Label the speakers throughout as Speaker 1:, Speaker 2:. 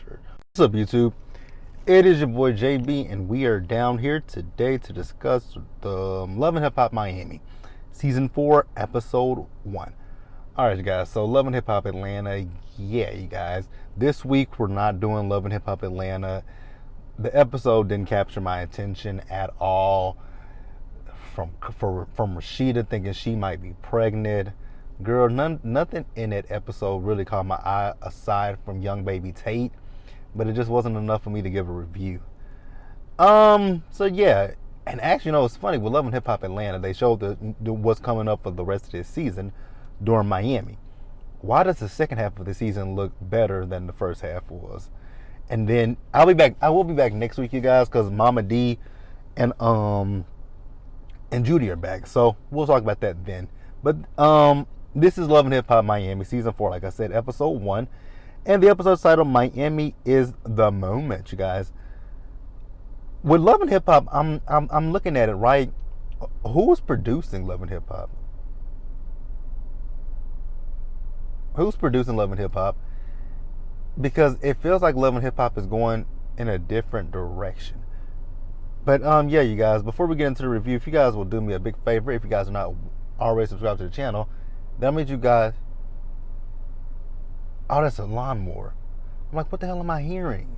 Speaker 1: shirt. What's up, YouTube? It is your boy JB, and we are down here today to discuss the Love and Hip Hop Miami, Season 4, Episode 1. Alright, you guys, so Love and Hip Hop Atlanta, yeah, you guys. This week, we're not doing Love and Hip Hop Atlanta. The episode didn't capture my attention at all. From Rashida thinking she might be pregnant. Girl, nothing in that episode really caught my eye aside from young baby Tate, but it just wasn't enough for me to give a review. So yeah, and actually, it's funny with Love and Hip Hop Atlanta, they showed what's coming up for the rest of this season during Miami. Why does the second half of the season look better than the first half was? And then I will be back next week, you guys, because Mama D and Judy are back, so we'll talk about that then. But this is Love and Hip Hop Miami, Season 4, like I said, Episode 1. And the episode's title, Miami is the Moment, you guys. With Love and Hip Hop, I'm looking at it, right? Who's producing Love and Hip Hop? Who's producing Love and Hip Hop? Because it feels like Love and Hip Hop is going in a different direction. But yeah, you guys, before we get into the review, if you guys will do me a big favor, if you guys are not already subscribed to the channel, that means you guys... Oh, that's a lawnmower. I'm like, what the hell am I hearing?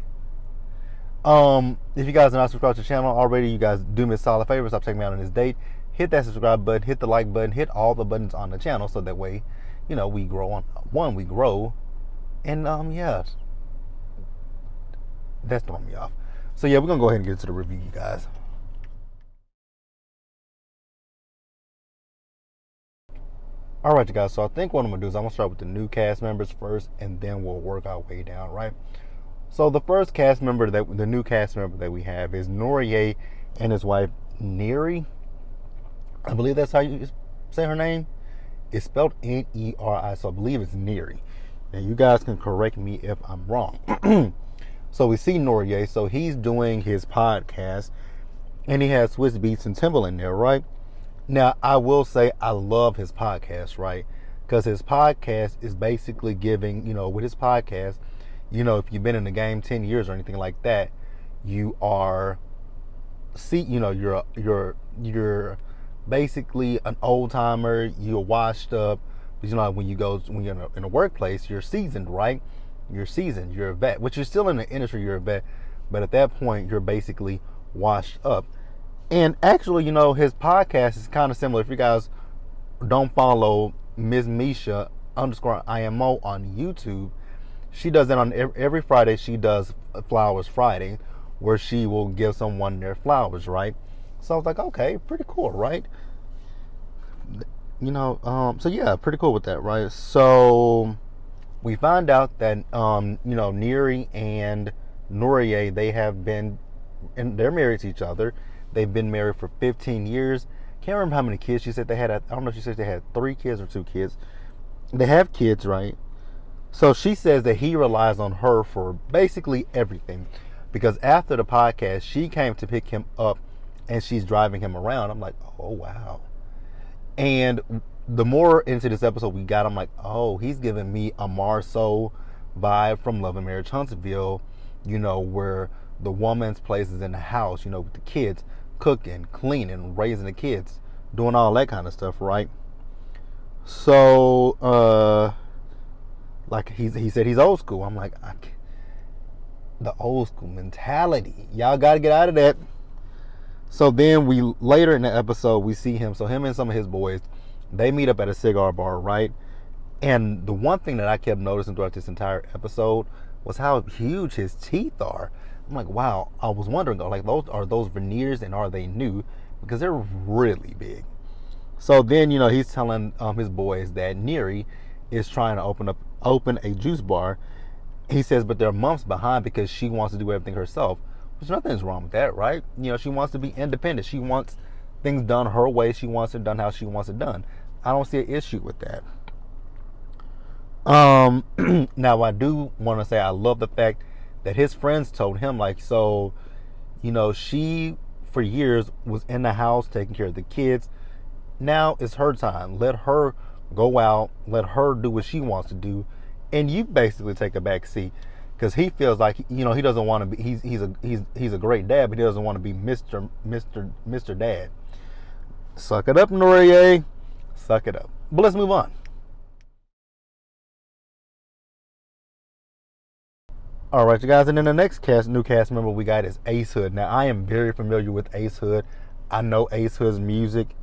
Speaker 1: If you guys are not subscribed to the channel already, you guys do me a solid favor. Stop taking me out on this date. Hit that subscribe button. Hit the like button. Hit all the buttons on the channel so that way, we grow we grow. And yeah, that's throwing me off. So yeah, we're gonna go ahead and get into the review, you guys. Alright, you guys, so I think what I'm gonna do is I'm gonna start with the new cast members first, and then we'll work our way down, right? So the first the new cast member that we have is Noriye and his wife Neri. I believe that's how you say her name. It's spelled Neri, so I believe it's Neri. And you guys can correct me if I'm wrong. So we see Noriye, so he's doing his podcast, and he has Swiss Beats and Timbaland there, right? Now, I will say I love his podcast, right? Because his podcast is basically giving, with his podcast, if you've been in the game 10 years or anything like that, you are, you're basically an old timer. You're washed up. When you're in a workplace, you're seasoned, right? You're seasoned. You're a vet, which you're still in the industry. You're a vet, but at that point, you're basically washed up. And actually, his podcast is kind of similar. If you guys don't follow Ms. Misha _IMO on YouTube, she does that on every Friday. She does Flowers Friday, where she will give someone their flowers, right? So I was like, okay, pretty cool, right? So yeah, pretty cool with that, right? So we find out that, Neri and Noriye, they're married to each other. They've been married for 15 years. Can't remember how many kids she said they had. I don't know if she said they had 3 kids or 2 kids. They have kids, right? So she says that he relies on her for basically everything. Because after the podcast, she came to pick him up and she's driving him around. I'm like, oh, wow. And the more into this episode we got, I'm like, oh, he's giving me a Marceau vibe from Love and Marriage Huntsville, where the woman's place is in the house, with the kids, cooking, cleaning, raising the kids, doing all that kind of stuff, right? So, like he said he's old school. I'm like, the old school mentality. Y'all got to get out of that. So then later in the episode, we see him. So him and some of his boys, they meet up at a cigar bar, right? And the one thing that I kept noticing throughout this entire episode was how huge his teeth are. I'm like, wow. I was wondering, like, those veneers, and are they new? Because they're really big. So then, he's telling his boys that Neri is trying to open a juice bar. He says, but they're months behind because she wants to do everything herself. Which nothing's wrong with that, right? She wants to be independent. She wants things done her way. She wants it done how she wants it done. I don't see an issue with that. Now I do want to say I love the fact that his friends told him, like, so, she for years was in the house taking care of the kids. Now it's her time. Let her go out. Let her do what she wants to do. And you basically take a back seat. because he feels like he doesn't want to be. He's a great dad, but he doesn't want to be Mr. Dad. Suck it up, Norier. Suck it up. But let's move on. All right, you guys, and then the next new cast member we got is Ace Hood. Now, I am very familiar with Ace Hood. I know Ace Hood's music.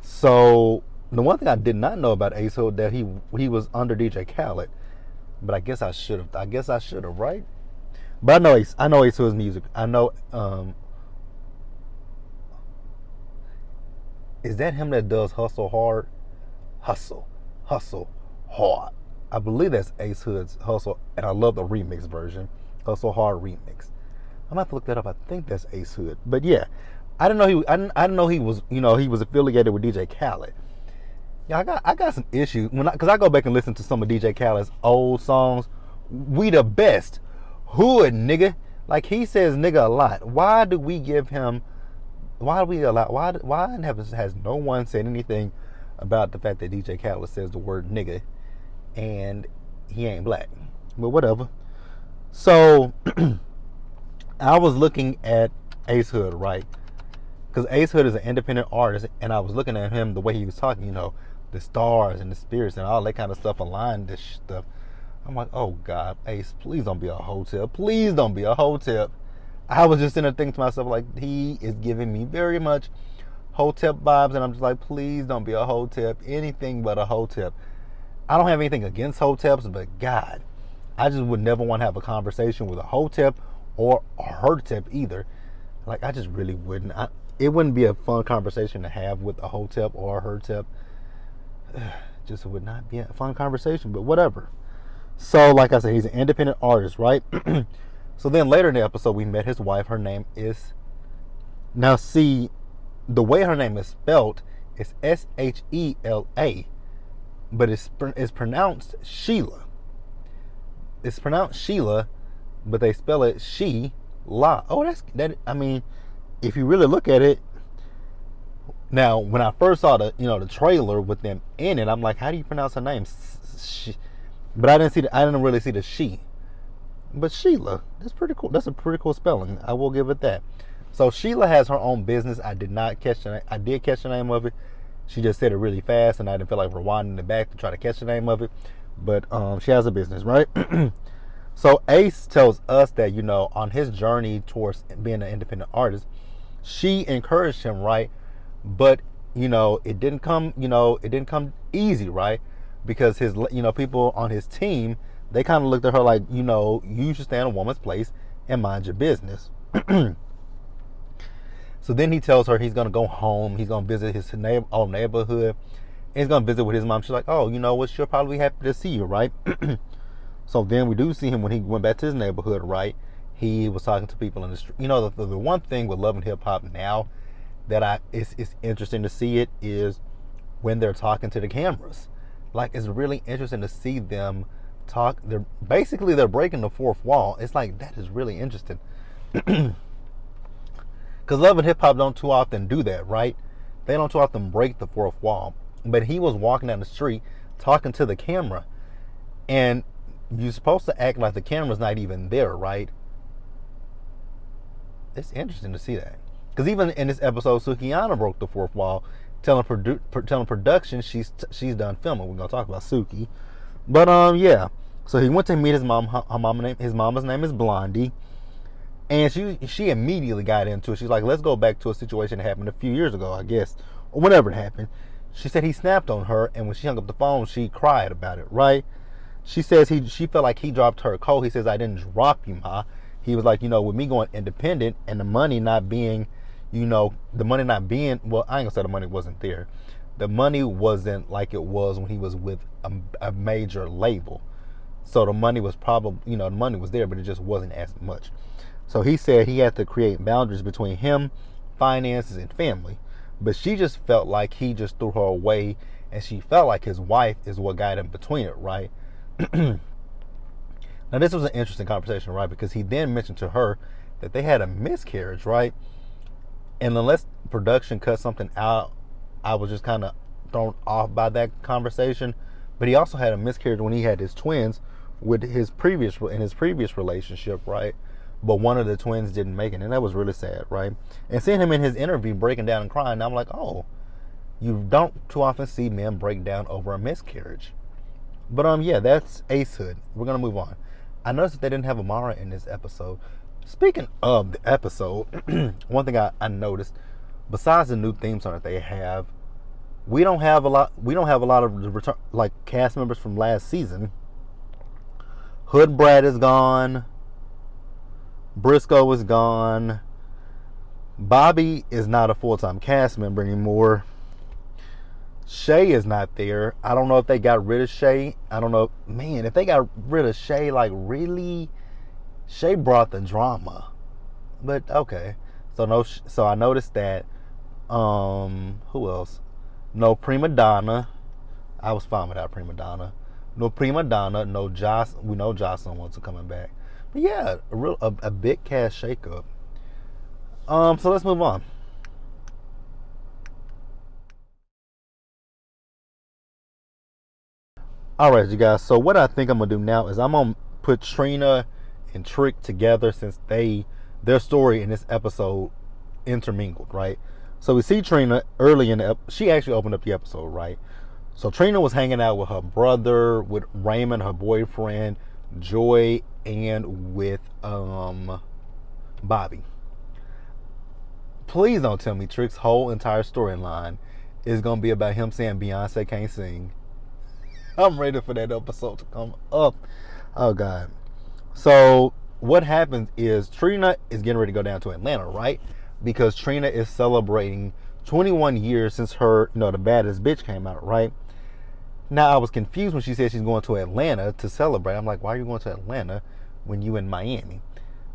Speaker 1: So, the one thing I did not know about Ace Hood that he was under DJ Khaled. But I guess I should have, right? But I know Ace Hood's music. I know, is that him that does Hustle Hard? Hustle Hard. I believe that's Ace Hood's Hustle, and I love the remix version, Hustle Hard remix. I'm gonna have to look that up. I think that's Ace Hood, but yeah, I didn't know he was he was affiliated with DJ Khaled. Yeah, I got some issues because I go back and listen to some of DJ Khaled's old songs. We the best, hood nigga. Like he says nigga a lot. Why do we give him? Why do we allow? Why has no one said anything about the fact that DJ Khaled says the word nigga? And he ain't black, but whatever. So I was looking at Ace Hood, right? Because Ace Hood is an independent artist, and I was looking at him the way he was talking, the stars and the spirits and all that kind of stuff aligned this stuff. I'm like, oh God, Ace, please don't be a hotel. Please don't be a hotel. I was just in there thinking to myself, like, he is giving me very much hotel vibes, and I'm just like, please don't be a hotel. Anything but a hotel. I don't have anything against hoteps, but God, I just would never want to have a conversation with a hotep or a hertep either. Like, I just really wouldn't. It wouldn't be a fun conversation to have with a hotep or a hertep. Just would not be a fun conversation, but whatever. So, like I said, he's an independent artist, right? So then later in the episode, we met his wife. Her name is... Now, see, the way her name is spelled is Shela. But it's pronounced Sheila. It's pronounced Sheila, but they spell it She-La. Oh, that. I mean, if you really look at it, now when I first saw the trailer with them in it, I'm like, how do you pronounce her name? But I didn't really see the she. But Sheila, that's pretty cool. That's a pretty cool spelling. I will give it that. So Sheila has her own business. I did catch the name of it. She just said it really fast, and I didn't feel like rewinding it back to try to catch the name of it. But she has a business, right? So Ace tells us that, on his journey towards being an independent artist, she encouraged him, right? But, it didn't come easy, right? Because his, people on his team, they kind of looked at her like, you should stay in a woman's place and mind your business. So then he tells her he's going to go home. He's going to visit his old neighborhood. And he's going to visit with his mom. She's like, oh, you know what? She'll probably be happy to see you, right? So then we do see him when he went back to his neighborhood, right? He was talking to people in the street. The one thing with Love and Hip Hop now that it's interesting to see it is when they're talking to the cameras. Like, it's really interesting to see them talk. They're breaking the fourth wall. It's like, that is really interesting. Because Love and Hip Hop don't too often do that, right? They don't too often break the fourth wall. But he was walking down the street talking to the camera. And you're supposed to act like the camera's not even there, right? It's interesting to see that. Because even in this episode, Sukiana broke the fourth wall, telling production she's done filming. We're going to talk about Suki. But, yeah. So he went to meet his mom. His mama's name is Blondie. And she immediately got into it. She's like, let's go back to a situation that happened a few years ago, I guess. Or whenever it happened. She said he snapped on her, and when she hung up the phone, she cried about it, right? She says she felt like he dropped her coat. He says, I didn't drop you, Ma. He was like, with me going independent and the money not being, well, I ain't gonna say the money wasn't there. The money wasn't like it was when he was with a major label. So the money was probably, the money was there, but it just wasn't as much. So he said he had to create boundaries between him, finances, and family. But she just felt like he just threw her away, and she felt like his wife is what got in between it, right? Now, this was an interesting conversation, right? Because he then mentioned to her that they had a miscarriage, right? And unless production cut something out, I was just kind of thrown off by that conversation. But he also had a miscarriage when he had his twins with his previous relationship, right? But one of the twins didn't make it, and that was really sad, right? And seeing him in his interview breaking down and crying, I'm like, oh, you don't too often see men break down over a miscarriage. But yeah, that's Ace Hood. We're gonna move on. I noticed that they didn't have Amara in this episode. Speaking of the episode, one thing I noticed, besides the new theme song that they have, we don't have a lot of the return, like, cast members from last season. Hood Brad is gone. Briscoe is gone. Bobby is not a full-time cast member anymore. Shay is not there. I don't know if they got rid of Shay. I don't know. Man, if they got rid of Shay, like, really, Shay brought the drama. But okay. So I noticed that who else? No Prima Donna. I was fine without Prima Donna. No Prima Donna. No Joss. We know Jocelyn wants to coming back. But yeah, a big cast shakeup. So let's move on. All right, you guys. So what I think I'm gonna do now is I'm gonna put Trina and Trick together, since their story in this episode intermingled, right? So we see Trina early in she actually opened up the episode, right? So Trina was hanging out with her brother, with Raymond, her boyfriend, Joy, and with Bobby. Please don't tell me Trick's whole entire storyline is gonna be about him saying Beyonce can't sing. I'm ready for that episode to come up. Oh God. So what happens is Trina is getting ready to go down to Atlanta, right? Because Trina is celebrating 21 years since her, The Baddest Bitch came out, right? Now, I was confused when she said she's going to Atlanta to celebrate. I'm like, why are you going to Atlanta when you in Miami?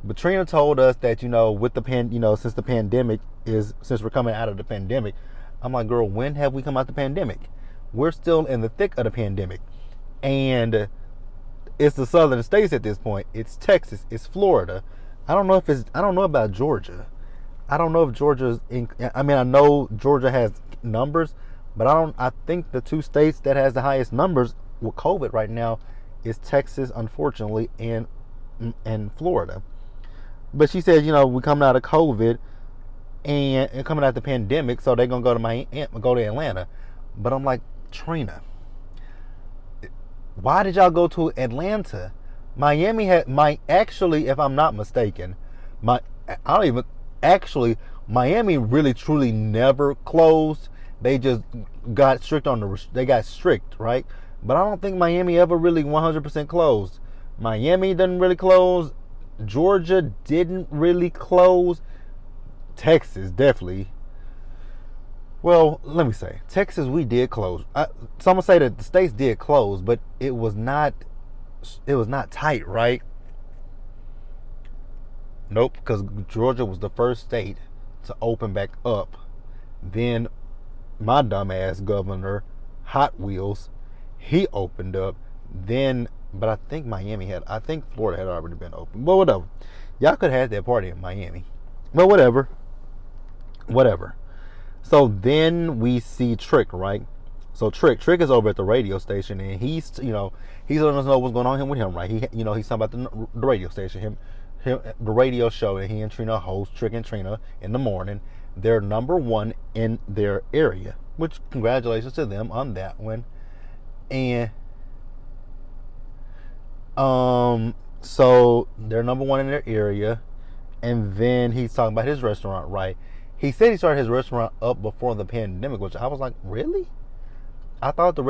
Speaker 1: But Trina told us that, with the since we're coming out of the pandemic, I'm like, girl, when have we come out the pandemic? We're still in the thick of the pandemic. And it's the southern states at this point. It's Texas. It's Florida. I don't know about Georgia. I don't know if Georgia's I know Georgia has numbers, but I think the two states that has the highest numbers with COVID right now is Texas, unfortunately, and Florida. But she said, we coming out of COVID and coming out of the pandemic, so they're gonna go to Atlanta. But I'm like, Trina, why did y'all go to Atlanta? Miami actually, if I'm not mistaken, Miami really truly never closed. They just got strict right? But I don't think Miami ever really 100% closed. Miami didn't really close. Georgia didn't really close. Texas definitely. Well, let me say, Texas, we did close. Some will say that the states did close, but it was not tight, right? Nope, because Georgia was the first state to open back up. Then my dumbass governor, Hot Wheels, he opened up. Then, but I think Florida had already been open. But whatever. Y'all could have had that party in Miami. But whatever. So then we see Trick, right? So Trick is over at the radio station, and he's letting us know what's going on with him, right? He's talking about the radio station, the radio show that he and Trina host, Trick and Trina, in the morning. They're number one in their area, which congratulations to them on that one. And so they're number one in their area, and then he's talking about his restaurant, right? He said he started his restaurant up before the pandemic, which I was like, really? I thought that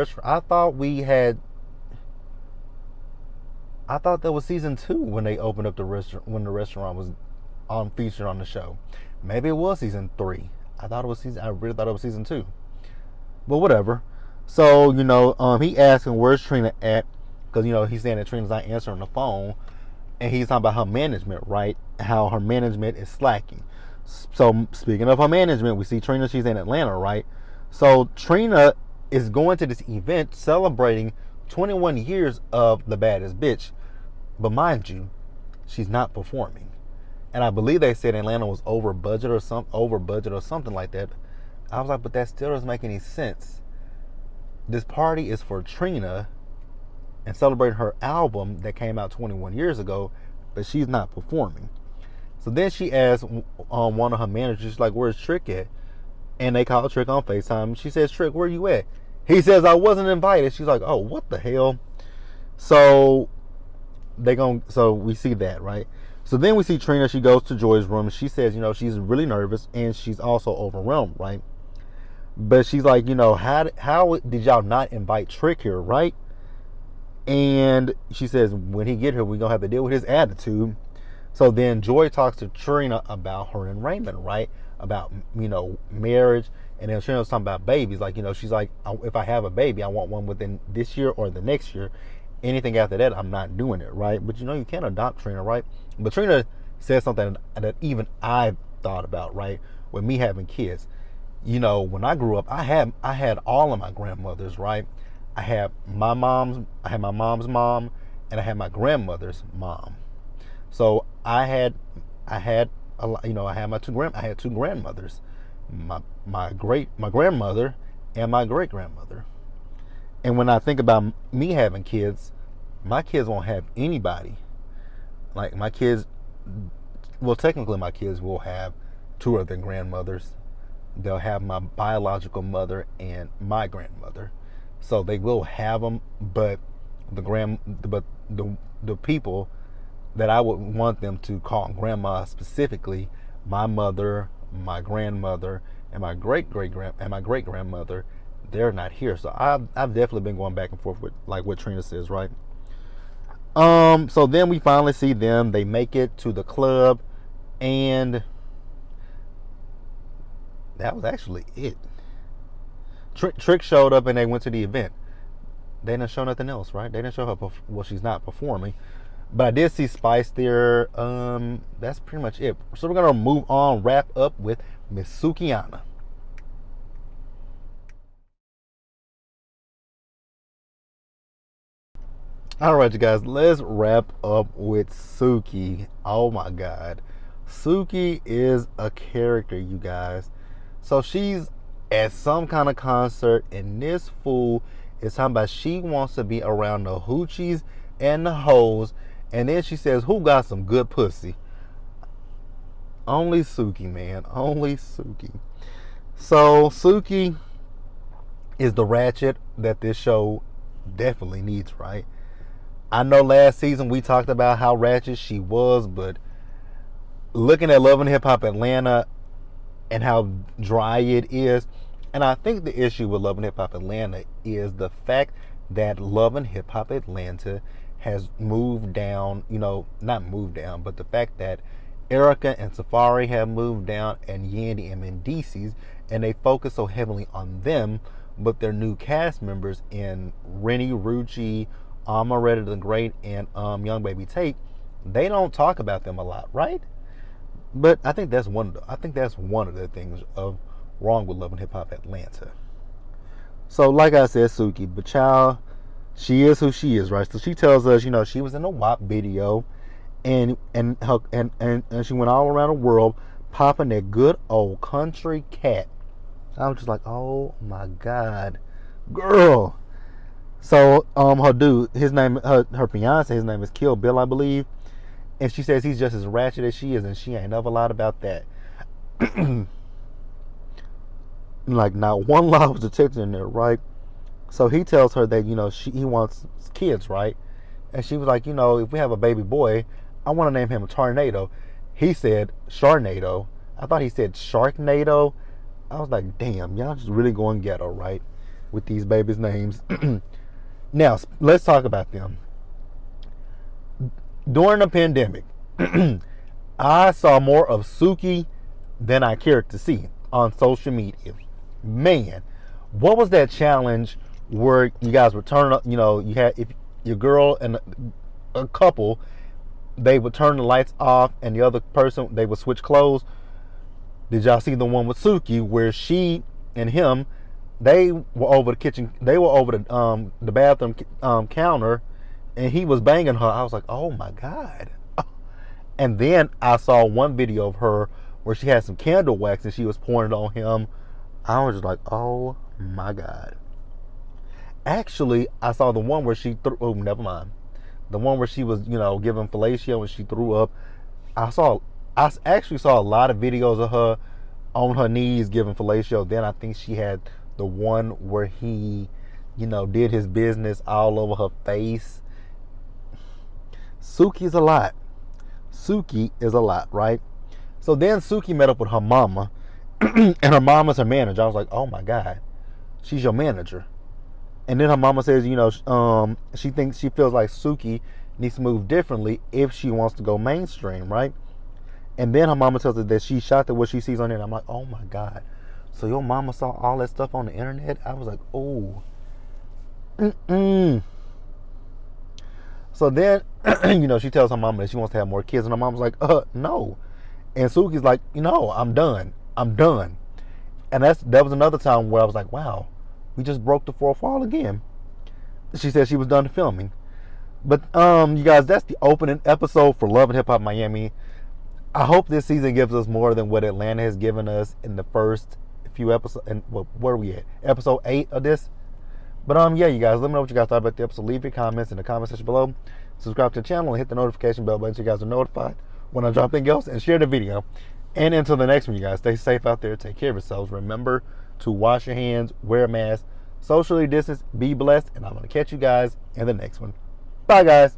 Speaker 1: was season 2 when they opened up the restaurant, when the restaurant was featured on the show. Maybe it was season 3. I really thought it was season 2. But whatever. So, he asked him, where's Trina at? Because, he's saying that Trina's not answering the phone. And he's talking about her management, right? How her management is slacking. So, speaking of her management, we see Trina, she's in Atlanta, right? So, Trina is going to this event celebrating 21 years of The Baddest Bitch. But mind you, she's not performing. And I believe they said Atlanta was over budget or something like that. I was like, but that still doesn't make any sense. This party is for Trina, and celebrating her album that came out 21 years ago, but she's not performing. So then she asked one of her managers, like, where's Trick at? And they called Trick on FaceTime. She says, Trick, where you at? He says, I wasn't invited. She's like, oh, what the hell? So so we see that, right? So then we see Trina. She goes to Joy's room. She says, she's really nervous and she's also overwhelmed, right? But she's like, how did y'all not invite Trick here, right? And she says, when he get here, we're going to have to deal with his attitude. So then Joy talks to Trina about her and Raymond, right? About, marriage. And then Trina was talking about babies. Like, she's like, if I have a baby, I want one within this year or the next year. Anything after that, I'm not doing it, right? But, you can't adopt Trina, right? But Trina says something that even I thought about, right? With me having kids. When I grew up, I had all of my grandmothers, right? I had my mom's mom, and I had my grandmother's mom. So I had a lot, I had two grandmothers, my grandmother and my great grandmother. And when I think about me having kids, my kids won't have anybody. Like my kids, well, technically my kids will have two of their grandmothers. They'll have my biological mother and my grandmother. So they will have them, but the people that I would want them to call grandma specifically, my mother, my grandmother, and my great grandmother, they're not here. So I've definitely been going back and forth with like what Trina says, right? So then we finally see them. They make it to the club, and that was actually it. Trick showed up and they went to the event. They didn't show nothing else, right? They didn't show her. Well, she's not performing, but I did see Spice there. That's pretty much it. So we're gonna move on, wrap up with Miss Sukiana. All right, you guys, let's wrap up with Suki. Oh my God, Suki is a character, you guys. So she's at some kind of concert, and this fool is talking about she wants to be around the hoochies and the hoes, and then she says, "Who got some good pussy?" Only Suki, man, only Suki. So Suki is the ratchet that this show definitely needs, right? I know last season we talked about how ratchet she was, but looking at Love and Hip Hop Atlanta and how dry it is, and I think the issue with Love and Hip Hop Atlanta is the fact that Love and Hip Hop Atlanta has moved down, not moved down, but the fact that Erica and Safari have moved down, and Yandy and Mendices, and they focus so heavily on them, but their new cast members in Rennie Rucci, Amaretta the Great, and Young Baby Tate, they don't talk about them a lot, right? But I think that's one of the things of wrong with Love and Hip Hop Atlanta. So like I said, Suki, but child, she is who she is, right? So she tells us, she was in a WAP video, and she went all around the world popping that good old country cat. I was just like, oh my God, girl. So her dude, her fiance, his name is Kill Bill, I believe. And she says he's just as ratchet as she is, and she ain't never lied about that. Like, not one lie was detected in there, right? So he tells her that, he wants kids, right? And she was like, if we have a baby boy, I want to name him Tornado. He said Sharknado. I thought he said Sharknado. I was like, damn, y'all just really going ghetto, right? With these babies' names. Now, let's talk about them. During the pandemic, I saw more of Suki than I cared to see on social media. Man, what was that challenge where you guys would turn up, you had, if your girl and a couple, they would turn the lights off and the other person, they would switch clothes. Did y'all see the one with Suki where she and him, they were over the bathroom counter, and he was banging her? I was like, oh my God. And then I saw one video of her where she had some candle wax and she was pouring it on him. I was just like, oh my God. Actually, I saw the one where she threw. Oh, never mind. The one where she was, giving fellatio and she threw up. I saw. I actually saw a lot of videos of her on her knees giving fellatio. Then I think she had the one where he, did his business all over her face. Suki's a lot. Suki is a lot, right? So then Suki met up with her mama, and her mama's her manager. I was like, oh my God, she's your manager. And then her mama says, she feels like Suki needs to move differently if she wants to go mainstream, right? And then her mama tells her that she's shocked at what she sees on it. I'm like, oh my God. So your mama saw all that stuff on the internet? I was like, oh. Mm-mm. So then, she tells her mama that she wants to have more kids. And her mom's like, no. And Suki's like, I'm done. I'm done. And that was another time where I was like, wow, we just broke the fourth wall again. She said she was done filming. But you guys, that's the opening episode for Love and Hip Hop Miami. I hope this season gives us more than what Atlanta has given us in the first few episodes. And where are we at? Episode 8 of this. But yeah, you guys, let me know what you guys thought about the episode. Leave your comments in the comment section below. Subscribe to the channel and hit the notification bell button so you guys are notified when I drop anything else, and share the video. And until the next one, you guys, stay safe out there. Take care of yourselves. Remember to wash your hands, wear a mask, socially distance, be blessed, and I'm going to catch you guys in the next one. Bye, guys.